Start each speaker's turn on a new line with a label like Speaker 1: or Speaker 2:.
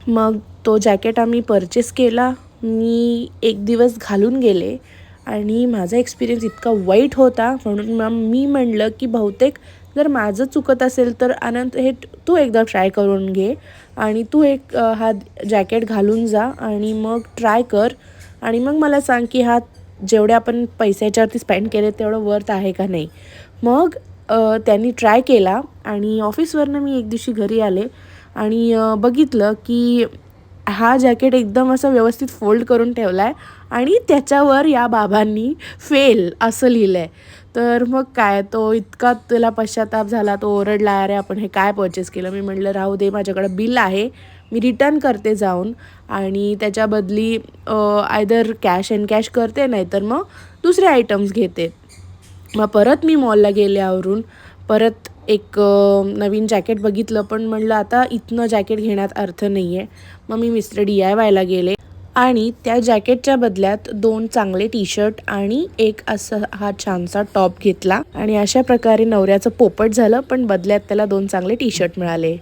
Speaker 1: मग तो जॅकेट आम्ही परचेस केला. मी एक दिवस घालून गेले आणि माझा एक्सपिरियन्स इतका वाईट होता, म्हणून मी म्हणलं की बहुतेक जर माझं चुकत असेल तर आनंद हे तू एकदा ट्राय करून घे आणि तू हा जॅकेट घालून जा आणि मग ट्राय कर आणि मग मला सांग की हा जेवढे आपण पैशाच्यावरती स्पेंड केले तेवढं वर्थ आहे का नाही. मग त्यांनी ट्राय केला आणि ऑफिसवरनं मी एक दिवशी घरी आले आणि बघितलं की हा जॅकेट एकदम असं व्यवस्थित फोल्ड करून ठेवला आहे आणि त्याच्यावर या बाबांनी फेल असं लिहिलं आहे. तर मग काय, तो इतका त्याला पश्चाताप झाला, तो ओरडला, अरे आपण हे काय परचेस केलं. मी म्हटलं राहू दे, माझ्याकडं बिल आहे, मी रिटर्न करते जाऊन आणि त्याच्या बदली आयदर कॅश अँड कॅश करते, नाही तर मग दुसरे आयटम्स घेते. मग परत मी मॉलला गेले आवरून, परत एक नवीन जॅकेट बघितलं, पण म्हणलं आता इथनं जॅकेट घेण्यात अर्थ नाही आहे. मग मी मिस्टर DIYला गेले आणि त्या जॅकेटच्या बदल्यात 2 चांगले टी-शर्ट आणि एक असा हा छानसा टॉप घेतला आणि अशा प्रकारे नवऱ्याचं पोपट झालं, पण बदल्यात त्याला 2 चांगले टी-शर्ट मिळाले.